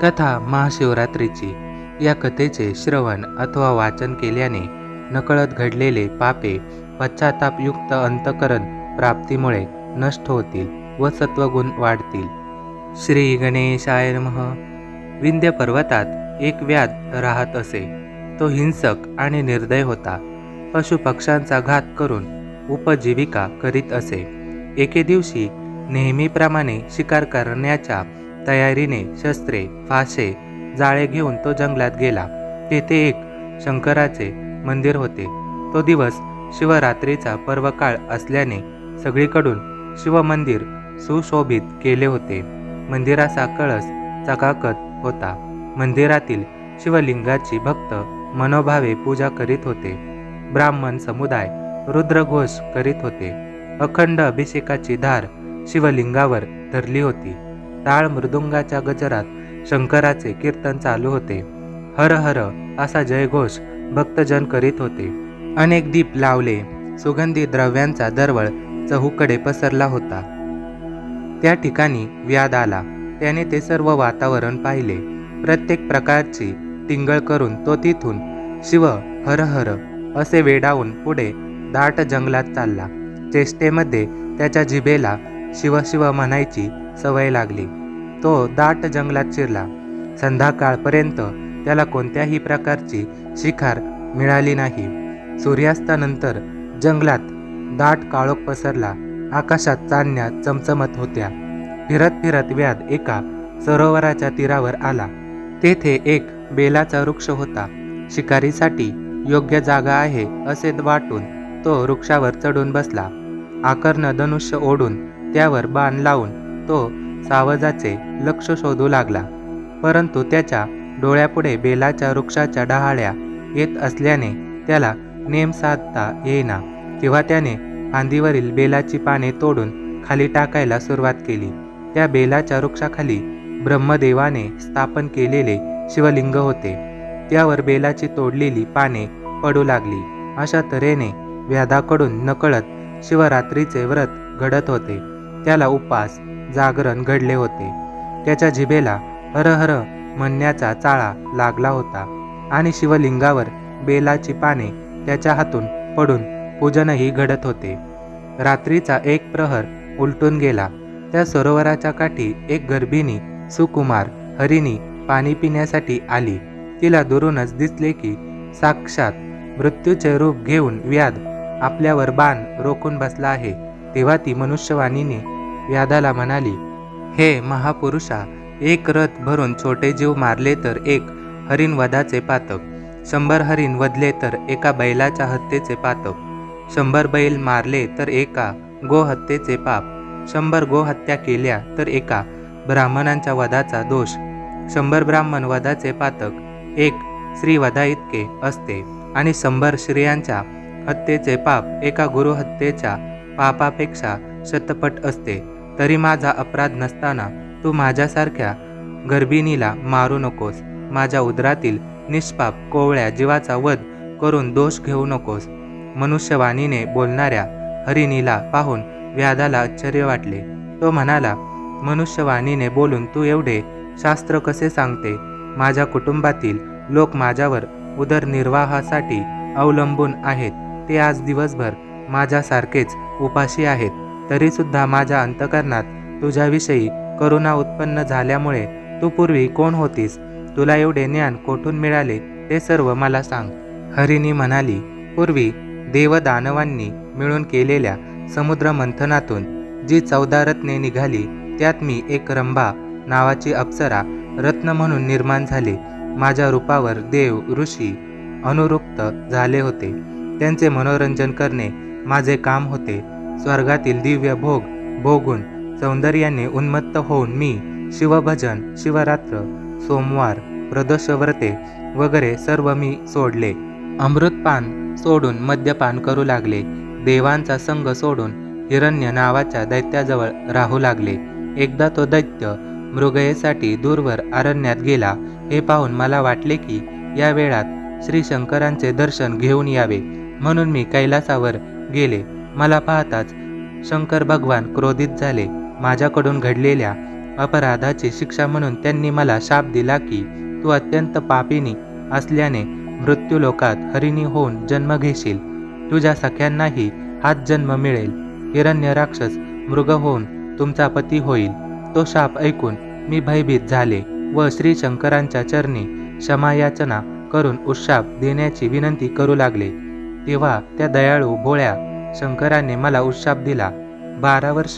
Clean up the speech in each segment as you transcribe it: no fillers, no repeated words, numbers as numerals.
कथा महाशिवरात्रीची. या कथेचे श्रवण अथवा वाचन केल्याने नकळत घडलेले पापे पश्चातापयुक्त अंतकरण प्राप्तीमुळे नष्ट होतील व सत्वगुण वाढतील. श्री गणेशाय नमः. विंध्य पर्वतात एक व्याध राहत असे. तो हिंसक आणि निर्दय होता. पशुपक्ष्यांचा घात करून उपजीविका करीत असे. एके दिवशी नेहमीप्रमाणे शिकार करण्याच्या तयारीने शस्त्रे, फासे, जाळे घेऊन तो जंगलात गेला. तेथे एक शंकराचे मंदिर होते. तो दिवस शिवरात्रीचा पर्वकाळ असल्याने सगळीकडून शिवमंदिर सुशोभित केले होते. मंदिराचा कळस चकाकत होता. मंदिरातील शिवलिंगाची भक्त मनोभावे पूजा करीत होते. ब्राह्मण समुदाय रुद्रघोष करीत होते. अखंड अभिषेकाची धार शिवलिंगावर धरली होती. टाळ मृदुंगाच्या गजरात शंकराचे कीर्तन चालू होते. हर हर असा जयघोष भक्तजन करीत होते. अनेक दीप लावले. सुगंधी द्रव्यांचा दरवळ चहूकडे पसरला होता. त्या ठिकाणी व्याध आला. त्याने ते सर्व वातावरण पाहिले. प्रत्येक प्रकारची टिंगळ करून तो तिथून शिव हर हर असे वेडावून पुढे दाट जंगलात चालला. चेष्टेमध्ये त्याच्या जिभेला शिव शिव म्हणायची सवय लागली. तो दाट जंगलात शिरला. संध्याकाळपर्यंत त्याला कोणत्याही प्रकारची शिकार मिळाली नाही. सूर्यास्तानंतर जंगलात दाट काळोख पसरला. आकाशात चांदण्या चमचमत होत्या. फिरत फिरत व्याध एका सरोवराच्या तीरावर आला. तेथे एक बेलाचा वृक्ष होता. शिकारीसाठी योग्य जागा आहे असे वाटून तो वृक्षावर चढून बसला. आकर्ण धनुष्य ओढून त्यावर बाण लावून तो सावजाचे लक्ष शोधू लागला. परंतु त्याच्या डोळ्यापुढे बेलाच्या वृक्षाच्या डहाळ्या येत असल्याने त्याला नेम साधता येईना. तेव्हा त्याने फांदीवरील बेलाची पाने तोडून खाली टाकायला सुरुवात केली. त्या बेलाच्या वृक्षाखाली ब्रह्मदेवाने स्थापन केलेले शिवलिंग होते. त्यावर बेलाची तोडलेली पाने पडू लागली. अशा तऱ्हेने व्याधाकडून नकळत शिवरात्रीचे व्रत घडत होते. त्याला उपास जागरण घडले होते. त्याच्या जिभेला हर हर म्हणण्याचा चाळा लागला होता आणि शिवलिंगावर बेलाची पाने त्याच्या हातून पडून पूजनही घडत होते. रात्रीचा एक प्रहर उलटून गेला. त्या सरोवराच्या काठी एक गर्भिणी सुकुमार हरिणी पाणी पिण्यासाठी आली. तिला दुरूनच दिसले की साक्षात मृत्यूचे रूप घेऊन व्याध आपल्यावर बाण रोखून बसला आहे. तेव्हा ती मनुष्यवाणीने व्याधाला म्हणाली, हे महापुरुषा, एक रथ भरून छोटे जीव मारले तर एक हरिण वधाचे पातक, 100 हरिण वधले तर एका बैलाच्या हत्येचे पातक, 100 बैल मारले तर एका गोहत्येचे पाप, 100 गोहत्या केल्या तर एका ब्राह्मणांच्या वधाचा दोष, 100 ब्राह्मण वधाचे पातक एक स्त्रीवधा इतके असते आणि 100 स्त्रियांच्या हत्येचे पाप एका गुरुहत्येच्या पापापेक्षा शतपट असते. तरी माझा अपराध नसताना तू माझ्यासारख्या गर्भिणीला मारू नकोस. माझ्या उदरातील निष्पाप कोवळ्या जीवाचा वध करून दोष घेऊ नकोस. मनुष्यवाणीने बोलणाऱ्या हरिणीला पाहून व्याधाला आश्चर्य वाटले. तो म्हणाला, मनुष्यवाणीने बोलून तू एवढे शास्त्र कसे सांगते? माझ्या कुटुंबातील लोक माझ्यावर उदरनिर्वाहासाठी अवलंबून आहेत. ते आज दिवसभर माझ्यासारखेच उपाशी आहेत. तरीसुद्धा माझ्या अंतकरणात तुझ्याविषयी करुणा उत्पन्न झाल्यामुळे तू पूर्वी कोण होतीस? तुला एवढे ज्ञान कोठून मिळाले ते सर्व मला सांग. हरिणी म्हणाली, पूर्वी देवदानवांनी मिळून केलेल्या समुद्र मंथनातून जी 14 रत्ने निघाली त्यात मी एक रंभा नावाची अप्सरा रत्न म्हणून निर्माण झाले. माझ्या रूपावर देव ऋषी अनुरुक्त झाले होते. त्यांचे मनोरंजन करणे माझे काम होते. स्वर्गातील दिव्य भोग भोगून सौंदर्याने उन्मत्त होऊन मी शिवभजन, शिवरात्र, सोमवार, प्रदोषव्रते वगैरे सर्व मी सोडले. अमृतपान सोडून मद्यपान करू लागले. देवांचा संग सोडून हिरण्य नावाच्या दैत्याजवळ राहू लागले. एकदा तो दैत्य मृगयेसाठी दूरवर अरण्यात गेला. हे पाहून मला वाटले की या वेळात श्री शंकरांचे दर्शन घेऊन यावे, म्हणून मी कैलासावर गेले. मला पाहताच शंकर भगवान क्रोधित झाले. माझ्याकडून घडलेल्या अपराधाची शिक्षा म्हणून त्यांनी मला शाप दिला की तू अत्यंत पापिनी असल्याने मृत्यूलोकात हरिणी होऊन जन्म घेशील. तुझ्या सख्यांनाही हाच जन्म मिळेल. हिरण्य राक्षस मृग होऊन तुमचा पती होईल. तो शाप ऐकून मी भयभीत झाले व श्री शंकरांच्या चरणी क्षमायाचना करून उशाप देण्याची विनंती करू लागले. तेव्हा त्या दयाळू भोळ्या शंकराने मला उशाप दिला. 12 वर्ष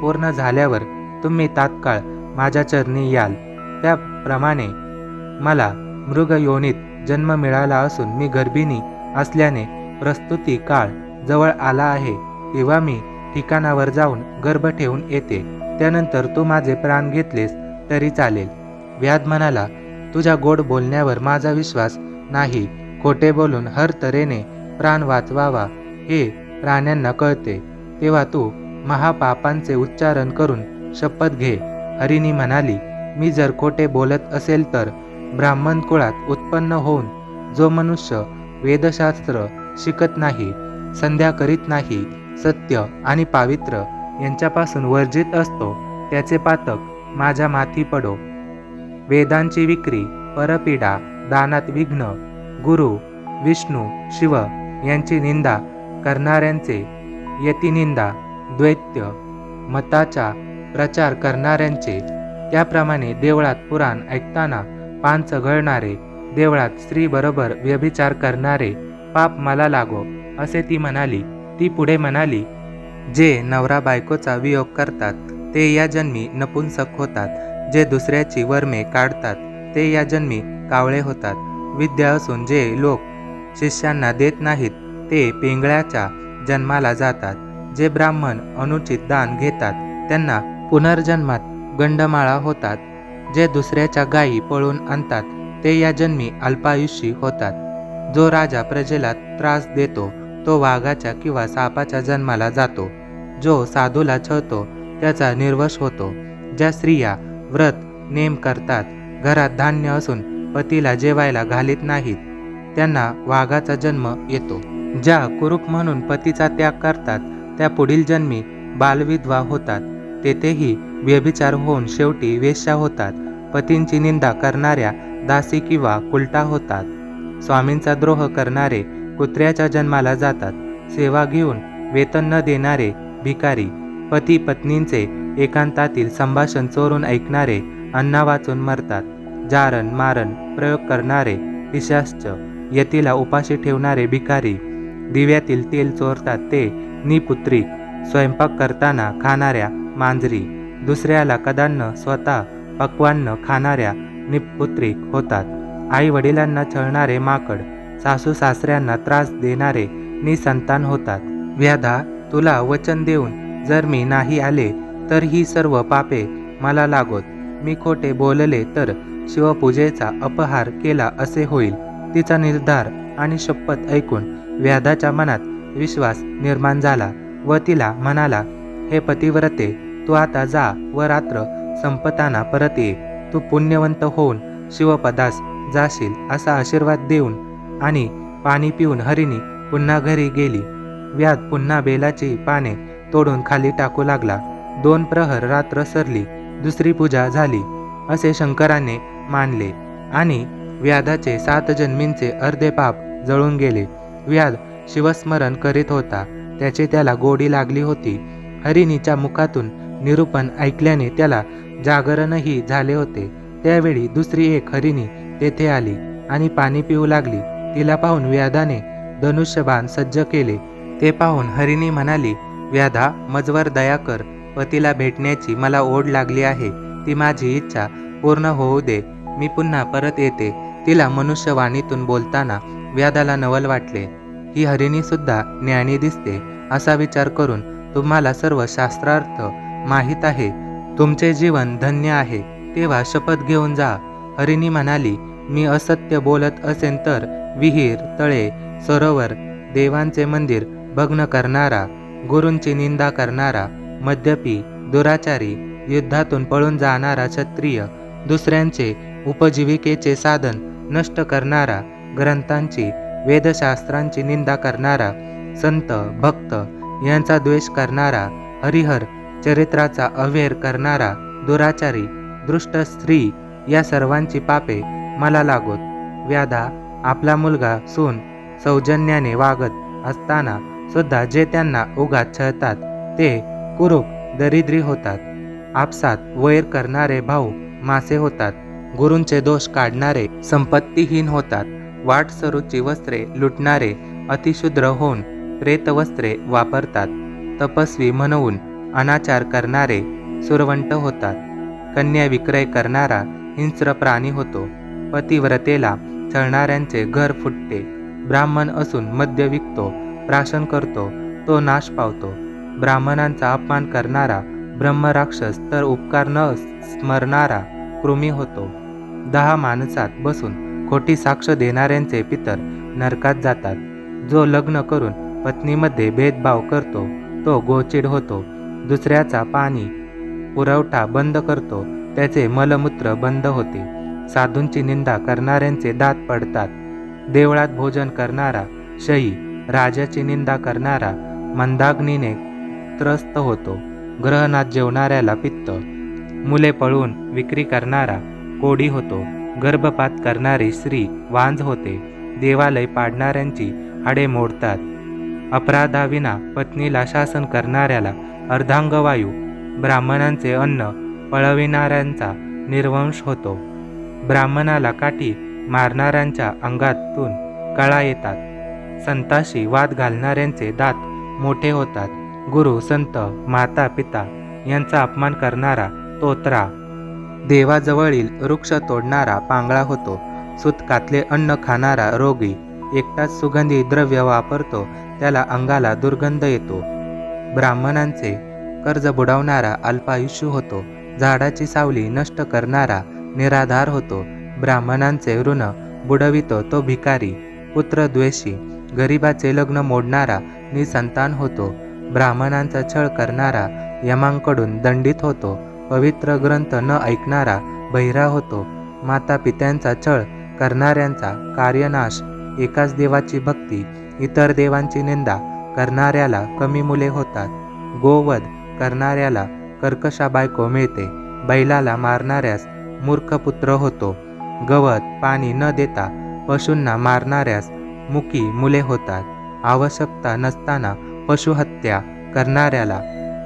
पूर्ण झाल्यावर तुम्ही तात्काळ माझ्या चरणी याल. त्याप्रमाणे मला मृग योनीत जन्म मिळाला असून मी गर्भिणी असल्याने प्रस्तुती काळ जवळ आला आहे. तेव्हा मी ठिकाणावर जाऊन गर्भ ठेवून येते. त्यानंतर तू माझे प्राण घेतलेस तरी चालेल. व्याध म्हणाला, तुझ्या गोड बोलण्यावर माझा विश्वास नाही. खोटे बोलून हर तऱ्हेने प्राण वाचवावा हे प्राण्यांना कळते. तेव्हा तू महापापांचे उच्चारण करून शपथ घे. हरिणी म्हणाली, मी जर खोटे बोलत असेल तर ब्राह्मण कुळात उत्पन्न होऊन जो मनुष्य वेदशास्त्र शिकत नाही, संध्या करीत नाही, सत्य आणि पावित्र्य यांच्यापासून वर्जित असतो, त्याचे पातक माझ्या माथी पडो. वेदांची विक्री, परपीडा, दानात विघ्न, गुरु, विष्णू, शिव यांची निंदा करणाऱ्यांचे, यतिनिंदा, द्वैत्य मताचा प्रचार करणाऱ्यांचे, त्याप्रमाणे देवळात पुराण ऐकताना पान चघळणारे, देवळात स्त्रीबरोबर व्यभिचार करणारे पाप मला लागो, असे ती म्हणाली. ती पुढे म्हणाली, जे नवरा बायकोचा वियोग करतात ते या जन्मी नपुंसक होतात. जे दुसऱ्याची वर्मे काढतात ते या जन्मी कावळे होतात. विद्या असून जे लोक शिष्यांना देत नाहीत ते पिंगळ्याच्या जन्माला जातात. जे ब्राह्मण अनुचित दान घेतात त्यांना पुनर्जन्मात गंडमाळा होतात. जे दुसऱ्याच्या गायी पळून आणतात ते या जन्मी अल्पायुषी होतात. जो राजा प्रजेला त्रास देतो तो वाघाच्या किंवा सापाच्या जन्माला जातो. जो साधूला छळतो त्याचा निर्वश होतो. ज्या स्त्रिया व्रत नेम करतात, घरात धान्य असून पतीला जेवायला घालीत नाहीत, त्यांना वाघाचा जन्म येतो. ज्या कुरूप म्हणून पतीचा त्याग करतात त्या पुढील जन्मी बालविधवा होतात. तेथेही व्यभिचार होऊन शेवटी वेश्या होतात. पतींची निंदा करणाऱ्या दासी किंवा कुलटा होतात. स्वामींचा द्रोह करणारे कुत्र्याच्या जन्माला जातात. सेवा घेऊन वेतन न देणारे भिकारी, पती पत्नींचे एकांतातील संभाषण चोरून ऐकणारे अन्ना वाचून मरतात. जारण मारण प्रयोग करणारे पिशाच, यतीला उपाशी ठेवणारे भिकारी, दिव्यातील तेल चोरतात ते निपुत्रिक, स्वयंपाक करताना खाणाऱ्या मांजरी, दुसऱ्याला कदान्न स्वतः पक्वान्न खाणाऱ्या निपुत्रिक होतात. आई वडिलांना छळणारे माकड, सासू सासऱ्यांना त्रास देणारे निसंतान होतात. व्याधा, तुला वचन देऊन जर मी नाही आले तर ही सर्व पापे मला लागोत. मी खोटे बोलले तर शिवपूजेचा अपहार केला असे होईल. तिचा निर्धार आणि शपथ ऐकून व्याधाच्या मनात विश्वास निर्माण झाला व तिला म्हणाला, हे पतिव्रते, तू आता जा व रात्र संपताना परत ये. तू पुण्यवंत होऊन शिवपदास जाशील असा आशीर्वाद देऊन आणि पाणी पिऊन हरिणी पुन्हा घरी गेली. व्याध पुन्हा बेलाची पाने तोडून खाली टाकू लागला. 2 प्रहर रात्र सरली, दुसरी पूजा झाली असे शंकराने मानले आणि व्याधाचे 7 जन्मींचे अर्धे पाप जळून गेले. व्याध शिवस्मरण करीत होता, त्याची त्याला गोडी लागली होती. हरिणीच्या मुखातून निरूपण ऐकल्याने त्याला जागरणही झाले होते. त्यावेळी दुसरी एक हरिणी तेथे आली आणि पाणी पिऊ लागली. तिला पाहून व्याधाने धनुष्यबाण सज्ज केले. ते पाहून हरिणी म्हणाली, व्याधा, मजवर दया कर. पतीला भेटण्याची मला ओढ लागली आहे. ती माझी इच्छा पूर्ण होऊ दे. मी पुन्हा परत येते. तिला मनुष्यवाणीतून बोलताना व्याधाला नवल वाटले. ही हरिणी सुद्धा ज्ञानी दिसते असा विचार करून तुम्हाला सर्व शास्त्रार्थ माहीत आहे. तुमचे जीवन धन्य आहे. तेव्हा शपथ घेऊन जा. हरिणी म्हणाली, मी असत्य बोलत असेन तर विहीर, तळे, सरोवर, देवांचे मंदिर भग्न करणारा, गुरूंची निंदा करणारा, मद्यपी, दुराचारी, युद्धातून पळून जाणारा क्षत्रिय, दुसऱ्यांचे उपजीविकेचे साधन नष्ट करणारा, ग्रंथांची, वेदशास्त्रांची निंदा करणारा, संत भक्त यांचा द्वेष करणारा, हरिहर चरित्राचा अव्हेर करणारा, दुराचारी, दृष्ट स्त्री या सर्वांची पापे मला लागोत. व्याधा, आपला मुलगा सून सौजन्याने वागत असताना सुद्धा जे त्यांना उगाच छळतात ते कुरूप दरिद्री होतात. आपसात वैर करणारे भाऊ मासे होतात. गुरूंचे दोष काढणारे संपत्तीहीन होतात. वाटसरूची वस्त्रे लुटणारे अतिशूद्र होऊन प्रेतवस्त्रे वापरतात. तपस्वी म्हणून अनाचार करणारे सुरवंट होतात. कन्या विक्रय करणारा हिंस्र प्राणी होतो. पतिव्रतेला छळणाऱ्यांचे घर फुटते. ब्राह्मण असून मद्य विकतो, प्राशन करतो, तो नाश पावतो. ब्राह्मणांचा अपमान करणारा ब्रह्मराक्षस तर उपकार न स्मरणारा कृमी होतो. 10 माणसात बसून खोटी साक्ष देणाऱ्यांचे पितर नरकात जातात. जो लग्न करून पत्नीमध्ये भेदभाव करतो तो गोचिड होतो. दुसऱ्याचा पाणी पुरवठा बंद करतो, त्याचे मलमूत्र बंद होते. साधूंची निंदा करणाऱ्यांचे दात पडतात. देवळात भोजन करणारा शयी, राजाची निंदा करणारा मंदाग्नीने त्रस्त होतो. ग्रहणात जेवणाऱ्याला पित्त, मुले पळवून विक्री करणारा कोडी होतो. गर्भपात करणारी स्त्री वांझ होते. देवालय पाडणाऱ्यांची हाडे मोडतात. अपराधाविना पत्नीला शासन करणाऱ्याला अर्धांगवायू, ब्राह्मणांचे अन्न पळविणाऱ्यांचा निर्वंश होतो. ब्राह्मणाला काठी मारणाऱ्यांच्या अंगातून कळा येतात. संताशी वाद घालणाऱ्यांचे दात मोठे होतात. गुरु, संत, माता पिता यांचा अपमान करणारा तोत्रा, देवाजवळील वृक्ष तोडणारा पांगळा होतो. सुतकातले अन्न खाणारा रोगी एकटाच सुगंधी द्रव्य वापरतो, त्याला अंगाला दुर्गंध येतो. ब्राह्मणांचे कर्ज बुडवणारा अल्पायुष्य होतो. झाडाची सावली नष्ट करणारा निराधार होतो. ब्राह्मणांचे ऋण बुडवितो तो भिकारी. पुत्रद्वेषी, गरिबाचे लग्न मोडणारा निसंतान होतो. ब्राह्मणांचा छळ करणारा यमांकडून दंडित होतो. पवित्र ग्रंथ न ऐकणारा बहिरा होतो. माता पित्यांचा छळ करणाऱ्यांचा कार्यनाश. एकाच देवाची भक्ती, इतर देवांची निंदा करणाऱ्याला कमी मुले होतात. गोवध करणाऱ्याला कर्कशा बायको मिळते. बैलाला मारणाऱ्यास मूर्ख पुत्र होतो. गवत पाणी न देता पशूंना मारणाऱ्यास मुकी मुले होतात. आवश्यकता नसताना पशुहत्या करणाऱ्याला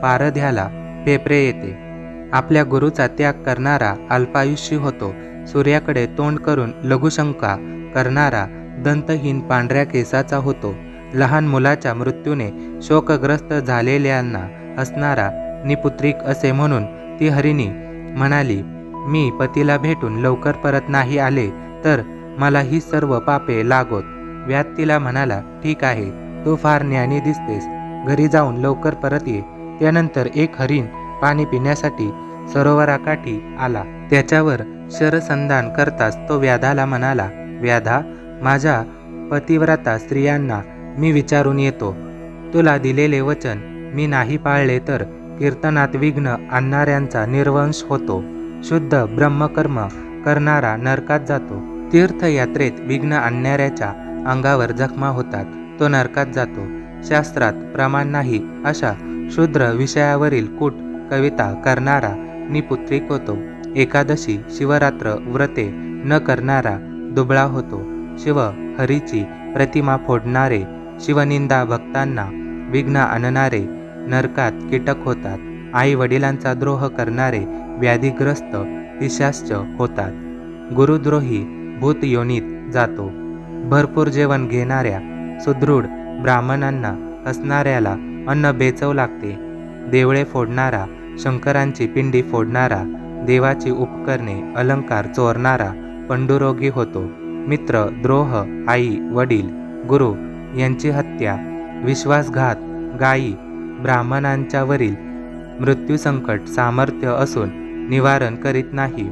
पारध्याला पेपरे येते. आपल्या गुरुचा त्याग करणारा अल्पायुष्य होतो. सूर्याकडे तोंड करून लघुशंका करणारा दंतहीन पांढऱ्या केसाचा होतो. लहान मुलाच्या मृत्यूने शोकग्रस्त झालेल्यांना हसणारा निपुत्रिक असे म्हणून ती हरिणी म्हणाली, मी पतीला भेटून लवकर परत नाही आले तर मला ही सर्व पापे लागोत. व्याध तिला म्हणाला, ठीक आहे, तू फार ज्ञानी दिसतेस, घरी जाऊन लवकर परत ये. त्यानंतर एक हरिण पाणी पिण्यासाठी सरोवराकाठी आला. त्याच्यावर शरसंधान करताच तो व्याधाला म्हणाला, व्याधा, माझ्या पतिव्रता स्त्रियांना मी विचारून येतो. तुला दिलेले वचन मी नाही पाळले तर कीर्तनात विघ्न आणणाऱ्यांचा निर्वंश होतो. शुद्ध ब्रह्मकर्म करणारा नरकात जातो. तीर्थयात्रेत विघ्न आणणाऱ्याच्या अंगावर जखमा होतात, तो नरकात जातो. शास्त्रात प्रमाण नाही अशा शूद्र विषयावरील कूट कविता करणारा निपुत्रिक होतो. एकादशी शिवरात्र व्रते न करणारा दुबळा होतो. शिव हरीची प्रतिमा फोडणारे, शिवनिंदा भक्तांना विघ्न आणणारे नरकात कीटक होतात. आई वडिलांचा द्रोह करणारे व्याधिग्रस्त पिशाच होतात. गुरुद्रोही भूत योनीत जातो. भरपूर जेवण घेणाऱ्या सुदृढ ब्राह्मणांना हसणाऱ्याला अन्न बेचव लागते. देवळे फोडणारा, शंकरांची पिंडी फोडणारा, देवाची उपकरणे अलंकार चोरणारा पंडुरोगी होतो. मित्र द्रोह, आई वडील गुरु यांची हत्या, विश्वासघात, गायी ब्राह्मणांच्यावरील मृत्यूसंकट सामर्थ्य असून निवारण करीत नाही.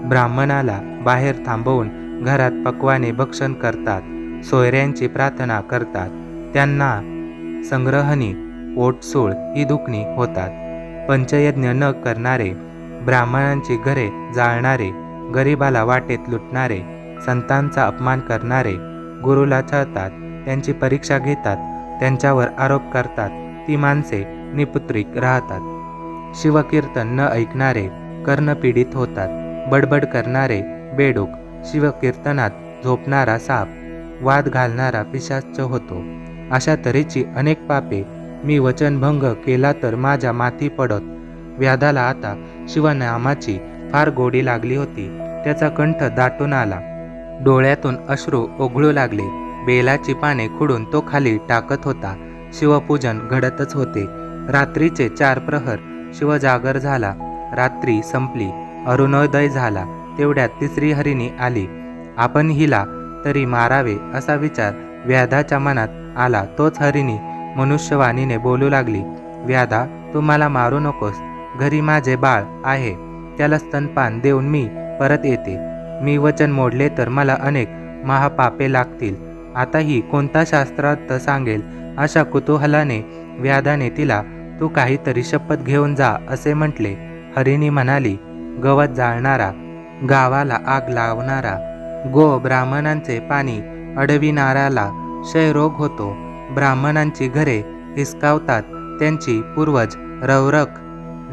ब्राह्मणाला बाहेर थांबवून घरात पक्वाने भक्षण करतात. सोयऱ्यांची प्रार्थना करतात. त्यांना संग्रहणी, पोटसूळ ही दुखणी होतात. पंचयज्ञ न करणारे, ब्राह्मणांची घरे जाळणारे, गरिबाला वाटेत लुटणारे, संतांचा अपमान करणारे, गुरुला छळतात, त्यांची परीक्षा घेतात, त्यांच्यावर आरोप करतात, ती माणसे निपुत्रिक राहतात. शिवकीर्तन न ऐकणारे, कर्णपीडित होतात. बडबड करणारे बेडूक, शिवकीर्तनात झोपणारा साप, वाद घालणारा पिशाच होतो. अशा तऱ्हेची अनेक पापे मी वचनभंग केला तर माझ्या माथी पडत. व्याधाला आता शिवनामाची फार गोडी लागली होती. त्याचा कंठ दाटून आला. डोळ्यातून अश्रू ओघळू लागले. बेलाची पाने खुडून तो खाली टाकत होता. शिवपूजन घडतच होते. रात्रीचे 4 प्रहर शिवजागर झाला. रात्री संपली. अरुणोदय झाला. तेवढ्यात तिसरी हरिणी आली. आपण हिला तरी मारावे असा विचार व्याधाच्या मनात आला. तोच हरिणी मनुष्यवाणीने बोलू लागली. व्याधा, तू मला मारू नकोस. घरी माझे बाळ आहे. त्याला स्तनपान देऊन मी परत येते. मी वचन मोडले तर मला अनेक महापापे लागतील. आता ही कोणता शास्त्रार्थ सांगेल अशा कुतूहलाने व्याधाने तिला तू काहीतरी शपथ घेऊन जा असे म्हटले. हरिणी म्हणाली, गवत जाळणारा, गावाला आग लावणारा, गो ब्राह्मणांचे पाणी अडविणाऱ्याला क्षयरोग होतो. ब्राह्मणांची घरे हिसकावतात. त्यांची पूर्वज रौरक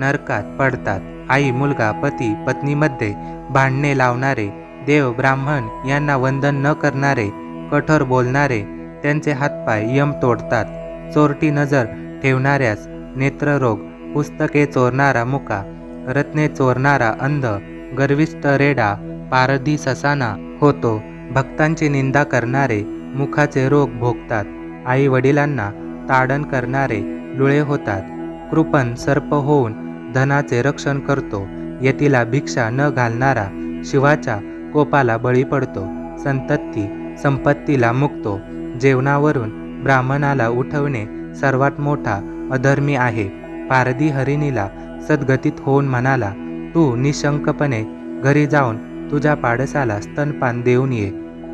नरकात पडतात. आई मुलगा पती पत्नीमध्ये भांडणे लावणारे, देव ब्राह्मण यांना वंदन न करणारे, कठोर बोलणारे, त्यांचे हातपाय यम तोडतात. चोरटी नजर ठेवणाऱ्यास नेत्ररोग, पुस्तके चोरणारा मुका, रत्ने चोरणारा अंध, गर्विष्ठ रेडा, पारधी ससाना होतो. भक्तांची निंदा करणारे मुखाचे रोग भोगतात. आई वडिलांना ताडण करणारे लुळे होतात. कृपण सर्प होऊन धनाचे रक्षण करतो. यतीला भिक्षा न घालणारा शिवाच्या कोपाला बळी पडतो. संपत्तीला मुकतो. जेवणावरून ब्राह्मणाला उठवणे सर्वात मोठा अधर्मी आहे. पारधी हरिणीला सद्गतीत होऊन म्हणाला, तू निशंकपणे घरी जाऊन तुझ्या पाडसाला स्तनपान देऊन ये.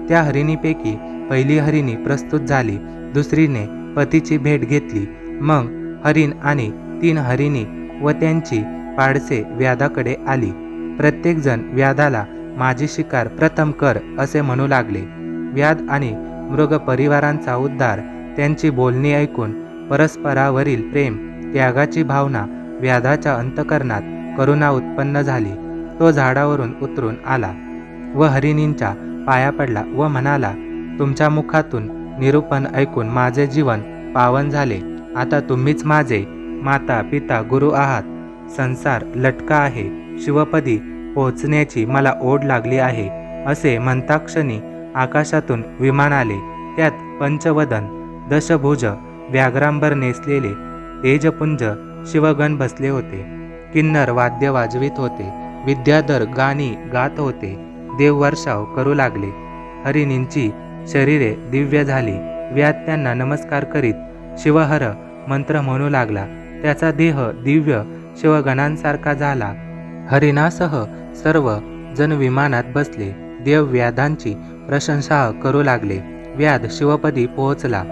त्या हरिणीपैकी पहिली हरिणी प्रस्तुत झाली. दुसरीने पतीची भेट घेतली. मग हरिण आणि 3 हरिणी व त्यांची पाडसे व्याधाकडे आली. प्रत्येकजण व्याधाला माझी शिकार प्रथम कर असे म्हणू लागले. व्याध आणि मृग परिवारांचा उद्धार. त्यांची बोलणी ऐकून परस्परावरील प्रेम, त्यागाची भावना व्याधाच्या अंतःकरणात करुणा उत्पन्न झाली. तो झाडावरून उतरून आला व हरिणींच्या पाया पडला व म्हणाला, तुमच्या मुखातून निरूपण ऐकून माझे जीवन पावन झाले. आता तुम्हीच माझे माता पिता गुरु आहात. संसार लटका आहे. शिवपदी पोहोचण्याची मला ओढ लागली आहे. असे म्हणताक्षणी आकाशातून विमान आले. त्यात पंचवदन, दशभुज, व्याघ्रांबर नेसलेले तेजपुंज शिवगण बसले होते. किन्नर वाद्य वाजवित होते. विद्याधर गाणी गात होते. देववर्षाव करू लागले. हरिणींची शरीरे दिव्य झाली. व्याध त्यांना नमस्कार करीत शिवहर मंत्र म्हणू लागला. त्याचा देह दिव्य शिवगणांसारखा झाला. हरिणासह सर्व जण विमानात बसले. देव व्याधांची प्रशंसा करू लागले. व्याध शिवपदी पोहोचला.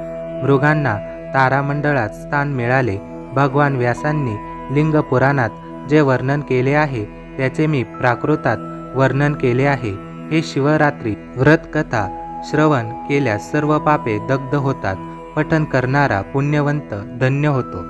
मृगांना तारामंडळात स्थान मिळाले. भगवान व्यासांनी लिंग पुराणात जे वर्णन केले आहे त्याचे मी प्राकृतात वर्णन केले आहे. हे शिवरात्री व्रतकथा श्रवण केल्यास सर्व पापे दग्ध होतात. पठन करणारा पुण्यवंत धन्य होतो.